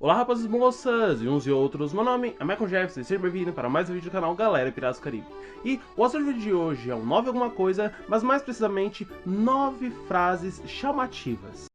Olá rapazes e moças, e uns e outros, meu nome é Michael Jefferson e seja bem-vindo para mais um vídeo do canal Galera Piratas do Caribe. E o assunto do vídeo de hoje é um 9 alguma coisa, mas mais precisamente 9 frases chamativas.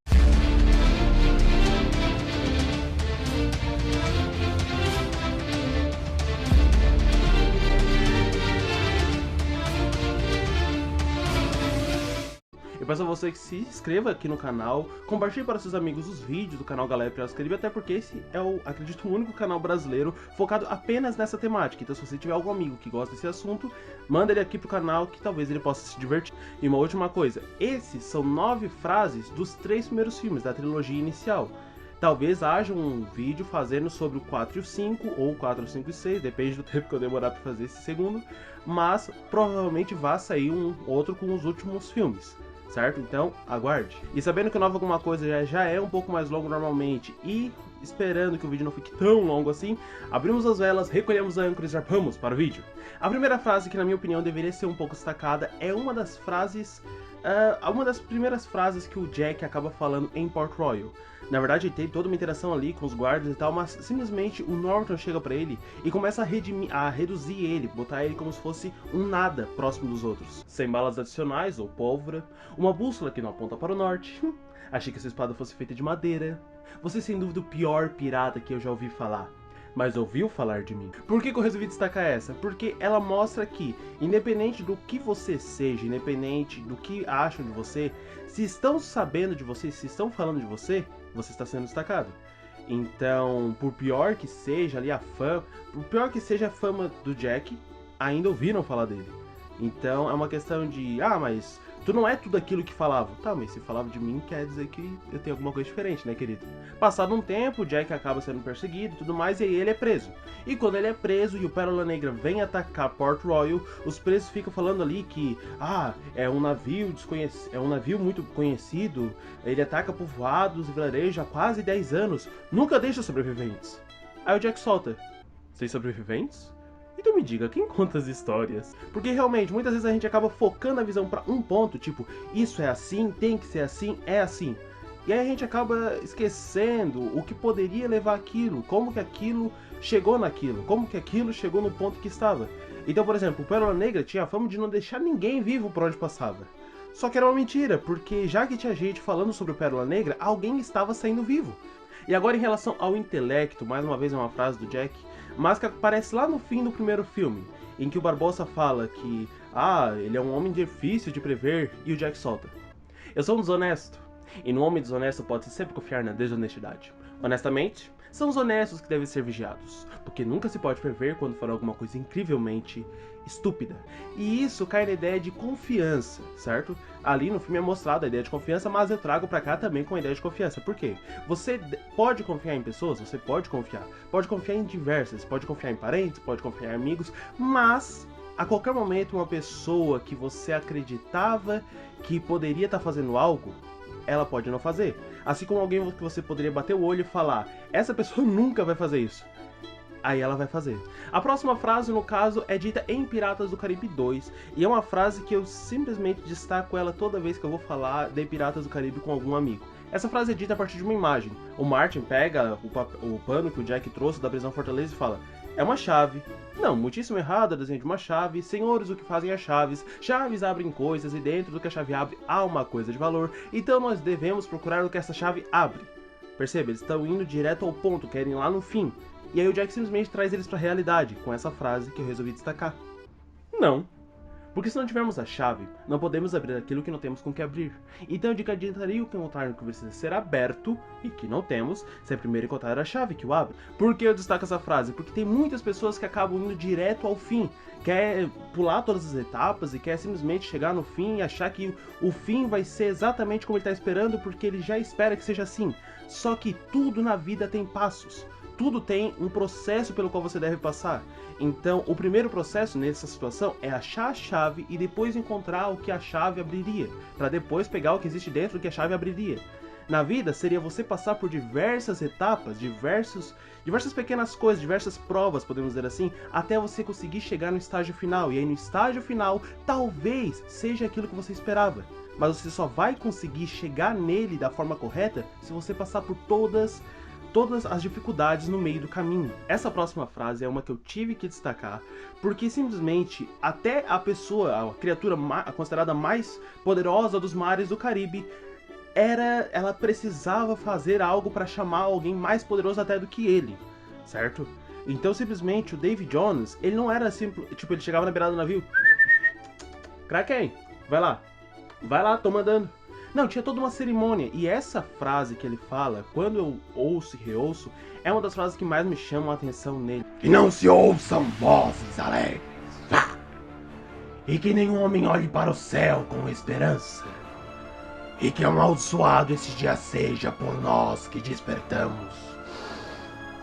Eu peço a você que se inscreva aqui no canal, compartilhe para seus amigos os vídeos do canal Galera Piratas do Caribe, até porque esse é acredito, o único canal brasileiro focado apenas nessa temática. Então se você tiver algum amigo que gosta desse assunto, manda ele aqui pro canal que talvez ele possa se divertir. E uma última coisa, esses são 9 frases dos 3 primeiros filmes da trilogia inicial. Talvez haja um vídeo fazendo sobre o 4 e o 5, ou o 4, 5 e 6, depende do tempo que eu demorar para fazer esse segundo, mas provavelmente vai sair um outro com os últimos filmes. Certo? Então, aguarde. E sabendo que o Nova Alguma Coisa já é um pouco mais longo normalmente e esperando que o vídeo não fique tão longo assim, abrimos as velas, recolhemos a âncora e zarpamos para o vídeo. A primeira frase, que na minha opinião deveria ser um pouco destacada, é uma das primeiras frases que o Jack acaba falando em Port Royal. Na verdade, tem toda uma interação ali com os guardas e tal, mas simplesmente o Norton chega pra ele e começa a reduzir ele, botar ele como se fosse um nada próximo dos outros. Sem balas adicionais ou pólvora, uma bússola que não aponta para o norte. Achei que essa espada fosse feita de madeira. Você é sem dúvida o pior pirata que eu já ouvi falar. Mas ouviu falar de mim. Por que eu resolvi destacar essa? Porque ela mostra que, independente do que você seja, independente do que acham de você, se estão sabendo de você, se estão falando de você, você está sendo destacado. Então, por pior que seja ali a fama do Jack, ainda ouviram falar dele. Então é uma questão de, mas tu não é tudo aquilo que falava. Tá, mas se falava de mim, quer dizer que eu tenho alguma coisa diferente, né, querido? Passado um tempo, o Jack acaba sendo perseguido e tudo mais, e aí ele é preso. E quando ele é preso e o Pérola Negra vem atacar Port Royal, os presos ficam falando ali que, é um navio muito conhecido, ele ataca povoados e vilarejos há quase 10 anos, nunca deixa sobreviventes. Aí o Jack solta, sem sobreviventes? Então me diga, quem conta as histórias? Porque realmente, muitas vezes a gente acaba focando a visão pra um ponto, tipo, isso é assim, tem que ser assim, é assim. E aí a gente acaba esquecendo o que poderia levar aquilo, como que aquilo chegou naquilo, como que aquilo chegou no ponto que estava. Então, por exemplo, o Pérola Negra tinha a fama de não deixar ninguém vivo por onde passava. Só que era uma mentira, porque já que tinha gente falando sobre o Pérola Negra, alguém estava saindo vivo. E agora em relação ao intelecto, mais uma vez é uma frase do Jack, mas que aparece lá no fim do primeiro filme, em que o Barbossa fala que, ele é um homem difícil de prever, e o Jack solta: eu sou um desonesto, e no homem desonesto pode-se sempre confiar na desonestidade. Honestamente, são os honestos que devem ser vigiados, porque nunca se pode prever quando for alguma coisa incrivelmente estúpida. E isso cai na ideia de confiança, certo? Ali no filme é mostrada a ideia de confiança, mas eu trago pra cá também com a ideia de confiança. Por quê? Você pode confiar em pessoas, você pode confiar em diversas, pode confiar em parentes, pode confiar em amigos, mas a qualquer momento uma pessoa que você acreditava que poderia estar fazendo algo, ela pode não fazer. Assim como alguém que você poderia bater o olho e falar, essa pessoa nunca vai fazer isso. Aí ela vai fazer. A próxima frase, no caso, é dita em Piratas do Caribe 2, e é uma frase que eu simplesmente destaco ela toda vez que eu vou falar de Piratas do Caribe com algum amigo. Essa frase é dita a partir de uma imagem. O Martin pega o pano que o Jack trouxe da prisão Fortaleza e fala, é uma chave. Não, muitíssimo errado o desenho de uma chave. Senhores, o que fazem as chaves? Chaves abrem coisas e dentro do que a chave abre há uma coisa de valor. Então nós devemos procurar o que essa chave abre. Percebe? Eles estão indo direto ao ponto, querem ir lá no fim. E aí o Jack simplesmente traz eles pra realidade, com essa frase que eu resolvi destacar. Não. Porque se não tivermos a chave, não podemos abrir aquilo que não temos com que abrir. Então eu adiantaria o que encontrar que precisa ser aberto, e que não temos, se é primeiro encontrar a chave que o abre. Por que eu destaco essa frase? Porque tem muitas pessoas que acabam indo direto ao fim. Quer pular todas as etapas e quer simplesmente chegar no fim e achar que o fim vai ser exatamente como ele está esperando, porque ele já espera que seja assim. Só que tudo na vida tem passos. Tudo tem um processo pelo qual você deve passar. Então, o primeiro processo nessa situação é achar a chave e depois encontrar o que a chave abriria, para depois pegar o que existe dentro do que a chave abriria. Na vida, seria você passar por diversas etapas, diversas pequenas coisas, diversas provas, podemos dizer assim, até você conseguir chegar no estágio final. E aí no estágio final, talvez seja aquilo que você esperava. Mas você só vai conseguir chegar nele da forma correta se você passar por todas todas as dificuldades no meio do caminho. Essa próxima frase é uma que eu tive que destacar, porque simplesmente até a pessoa, a criatura considerada mais poderosa dos mares do Caribe, ela precisava fazer algo para chamar alguém mais poderoso até do que ele, certo? Então simplesmente o Davy Jones, ele não era simples, tipo, ele chegava na beirada do navio, Kraken, vai lá, tô mandando. Não, tinha toda uma cerimônia, e essa frase que ele fala, quando eu ouço e reouço, é uma das frases que mais me chamam a atenção nele. Que não se ouçam vozes alegres, e que nenhum homem olhe para o céu com esperança, e que amaldiçoado esse dia seja por nós que despertamos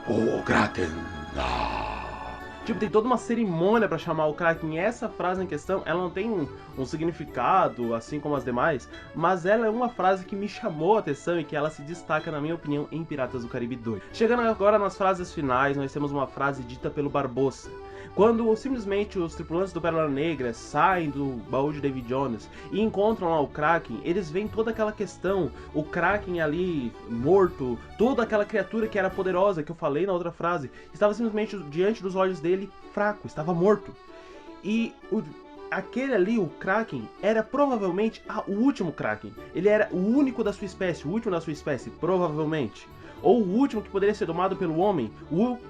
o Kraken. Tipo, tem toda uma cerimônia pra chamar o Kraken. E essa frase em questão, ela não tem um significado, assim como as demais, mas ela é uma frase que me chamou a atenção e que ela se destaca, na minha opinião, em Piratas do Caribe 2. Chegando agora nas frases finais, nós temos uma frase dita pelo Barbossa. Quando simplesmente os tripulantes do Pérola Negra saem do baú de Davy Jones e encontram lá o Kraken, eles veem toda aquela questão, o Kraken ali morto, toda aquela criatura que era poderosa, que eu falei na outra frase, estava simplesmente diante dos olhos dele fraco, estava morto. E aquele ali, o Kraken, era provavelmente o último Kraken. Ele era o único da sua espécie, o último da sua espécie, provavelmente. Ou o último que poderia ser domado pelo homem.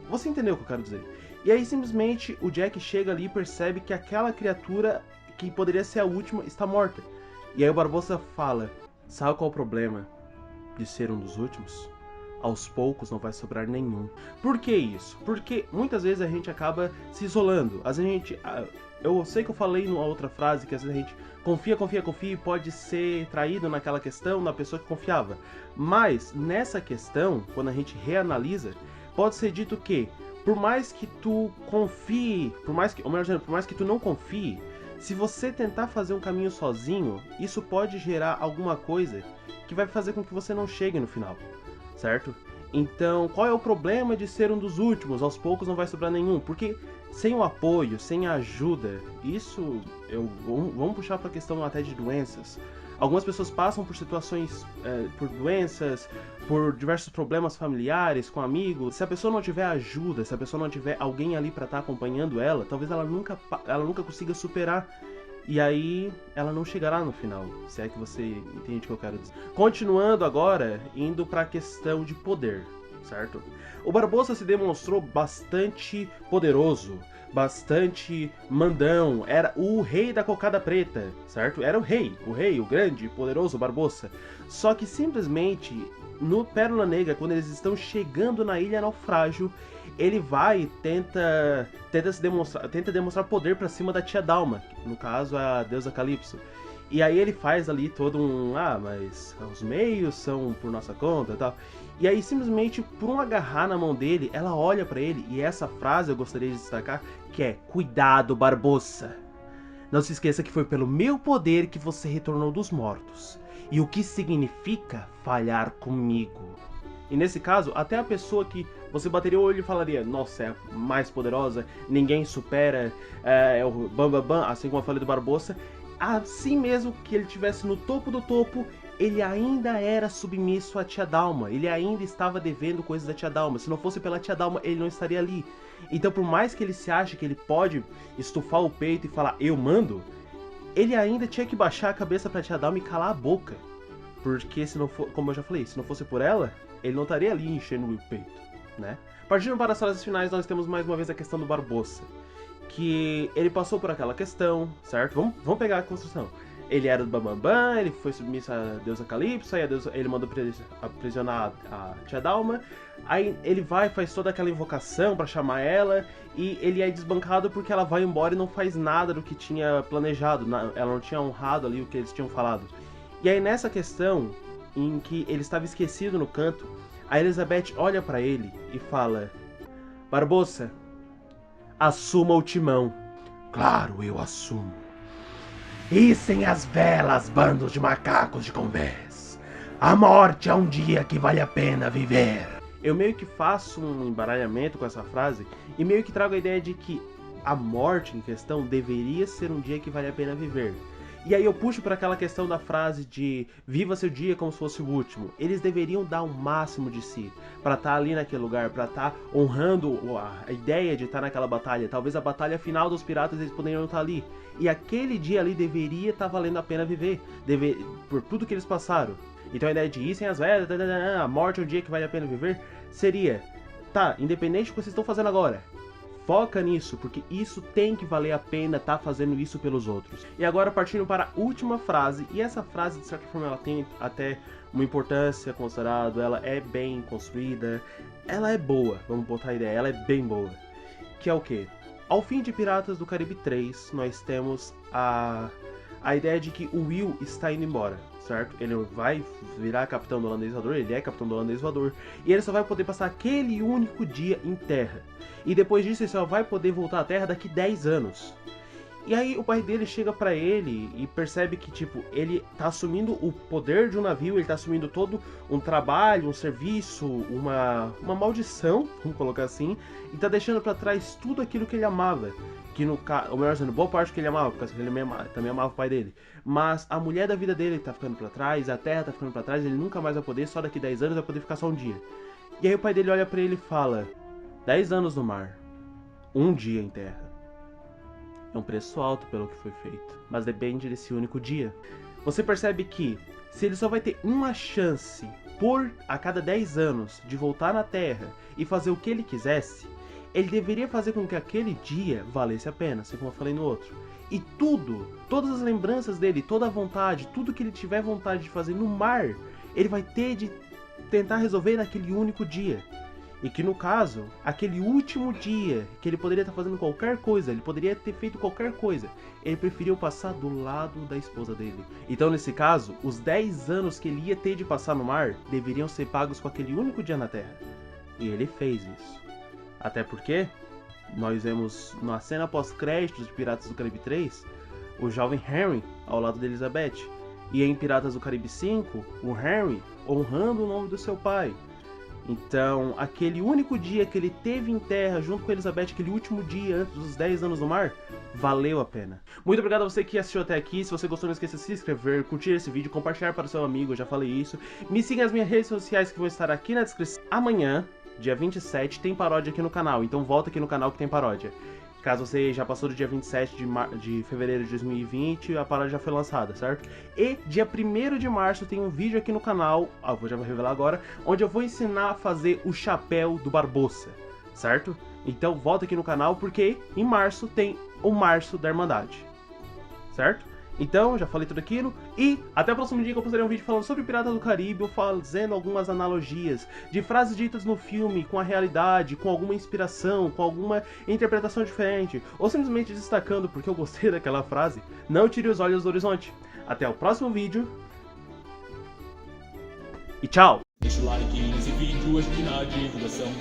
Você entendeu o que eu quero dizer? E aí simplesmente o Jack chega ali e percebe que aquela criatura que poderia ser a última está morta. E aí o Barbossa fala, sabe qual é o problema de ser um dos últimos? Aos poucos não vai sobrar nenhum. Por que isso? Porque muitas vezes a gente acaba se isolando. Às vezes a gente... Eu sei que eu falei numa outra frase que às vezes a gente confia e pode ser traído naquela questão da pessoa que confiava. Mas nessa questão, quando a gente reanalisa, pode ser dito que por mais que tu confie, por mais que tu não confie, se você tentar fazer um caminho sozinho, isso pode gerar alguma coisa que vai fazer com que você não chegue no final, certo? Então, qual é o problema de ser um dos últimos? Aos poucos não vai sobrar nenhum, porque sem o apoio, sem a ajuda, isso, vamos puxar para a questão até de doenças. Algumas pessoas passam por situações, por doenças, por diversos problemas familiares, com amigos. Se a pessoa não tiver ajuda, se a pessoa não tiver alguém ali para estar acompanhando ela, talvez ela nunca consiga superar. E aí ela não chegará no final, se é que você entende o que eu quero dizer. Continuando agora, indo para a questão de poder, certo? O Barbossa se demonstrou bastante poderoso, bastante mandão, era o rei da cocada preta, certo? Era o rei, o grande, poderoso Barbossa. Só que simplesmente, no Pérola Negra, quando eles estão chegando na Ilha Naufrágio, ele vai e tenta demonstrar poder pra cima da tia Dalma, que no caso é a deusa Calypso. E aí ele faz ali todo mas os meios são por nossa conta e tal. E aí simplesmente por um agarrar na mão dele, ela olha pra ele, e essa frase eu gostaria de destacar, que é: cuidado, Barbossa. Não se esqueça que foi pelo meu poder que você retornou dos mortos. E o que significa falhar comigo? E nesse caso, até a pessoa que você bateria o olho e falaria, nossa, é a mais poderosa, ninguém supera, é o bam, assim como eu falei do Barbossa, assim mesmo que ele estivesse no topo do topo, ele ainda era submisso à tia Dalma, ele ainda estava devendo coisas da tia Dalma. Se não fosse pela tia Dalma, ele não estaria ali. Então, por mais que ele se ache que ele pode estufar o peito e falar, eu mando, ele ainda tinha que baixar a cabeça pra tia Dalma e calar a boca. Porque, se não for, como eu já falei, se não fosse por ela, ele não estaria ali enchendo o peito, né? Partindo para as frases finais, nós temos mais uma vez a questão do Barbossa. Que ele passou por aquela questão, certo? Vamos pegar a construção. Ele era do Bambambam, ele foi submisso à deusa Calypso, aí ele mandou aprisionar a tia Dalma. Aí ele faz toda aquela invocação pra chamar ela, e ele é desbancado porque ela vai embora e não faz nada do que tinha planejado. Ela não tinha honrado ali o que eles tinham falado. E aí nessa questão, em que ele estava esquecido no canto, a Elizabeth olha pra ele e fala: Barbossa, assuma o timão. Claro, eu assumo. Hissem as velas, bandos de macacos de convés. A morte é um dia que vale a pena viver. Eu meio que faço um embaralhamento com essa frase e meio que trago a ideia de que a morte em questão deveria ser um dia que vale a pena viver. E aí eu puxo para aquela questão da frase de viva seu dia como se fosse o último. Eles deveriam dar o máximo de si para estar ali naquele lugar, para estar honrando a ideia de estar naquela batalha. Talvez a batalha final dos piratas eles poderiam estar ali. E aquele dia ali deveria estar valendo a pena viver, por tudo que eles passaram. Então a ideia de ir sem as velhas, a morte é um dia que vale a pena viver, seria, tá, independente do que vocês estão fazendo agora, foca nisso, porque isso tem que valer a pena estar fazendo isso pelos outros. E agora partindo para a última frase, e essa frase de certa forma ela tem até uma importância considerada, ela é bem construída, ela é boa, vamos botar a ideia, ela é bem boa. Que é o quê? Ao fim de Piratas do Caribe 3, nós temos a ideia de que o Will está indo embora, certo? Ele vai virar capitão do holandês voador, ele é capitão do holandês voador, e ele só vai poder passar aquele único dia em terra. E depois disso ele só vai poder voltar à terra daqui 10 anos. E aí o pai dele chega pra ele e percebe que, tipo, ele tá assumindo o poder de um navio, ele tá assumindo todo um trabalho, um serviço, uma maldição, vamos colocar assim, e tá deixando pra trás tudo aquilo que ele amava. Que no caso, ou melhor dizendo, boa parte que ele amava, porque ele também amava o pai dele. Mas a mulher da vida dele tá ficando pra trás, a terra tá ficando pra trás, ele nunca mais vai poder, só daqui 10 anos vai poder ficar só um dia. E aí o pai dele olha pra ele e fala: 10 anos no mar, um dia em terra. É um preço alto pelo que foi feito, mas depende desse único dia. Você percebe que, se ele só vai ter uma chance a cada 10 anos de voltar na Terra e fazer o que ele quisesse, ele deveria fazer com que aquele dia valesse a pena, assim como eu falei no outro. E todas as lembranças dele, toda a vontade, tudo que ele tiver vontade de fazer no mar, ele vai ter de tentar resolver naquele único dia. E que no caso, aquele último dia que ele poderia estar fazendo qualquer coisa, ele poderia ter feito qualquer coisa, ele preferiu passar do lado da esposa dele. Então nesse caso, os 10 anos que ele ia ter de passar no mar, deveriam ser pagos com aquele único dia na Terra. E ele fez isso. Até porque, nós vemos na cena pós-créditos de Piratas do Caribe 3, o jovem Henry ao lado de Elizabeth. E em Piratas do Caribe 5, o Henry honrando o nome do seu pai. Então, aquele único dia que ele teve em terra junto com a Elizabeth, aquele último dia antes dos 10 anos no mar, valeu a pena. Muito obrigado a você que assistiu até aqui. Se você gostou, não esqueça de se inscrever, curtir esse vídeo, compartilhar para o seu amigo, eu já falei isso. Me siga nas minhas redes sociais que vão estar aqui na descrição. Amanhã, dia 27, tem paródia aqui no canal, então volta aqui no canal que tem paródia. Caso você já passou do dia 27 de fevereiro de 2020, a paródia já foi lançada, certo? E dia 1º de março tem um vídeo aqui no canal, já vou revelar agora, onde eu vou ensinar a fazer o chapéu do Barbossa, certo? Então volta aqui no canal porque em março tem o Março da Irmandade, certo? Então, já falei tudo aquilo, e até o próximo dia que eu postarei um vídeo falando sobre Piratas do Caribe, eu fazendo algumas analogias de frases ditas no filme com a realidade, com alguma inspiração, com alguma interpretação diferente, ou simplesmente destacando porque eu gostei daquela frase. Não tire os olhos do horizonte. Até o próximo vídeo, e tchau! Deixa o like nesse vídeo, ajude na divulgação.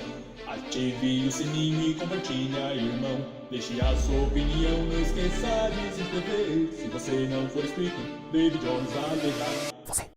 Ative o sininho e compartilha, irmão. Deixe a sua opinião, não esqueça de se inscrever. Se você não for inscrito, David Jones vai deixar.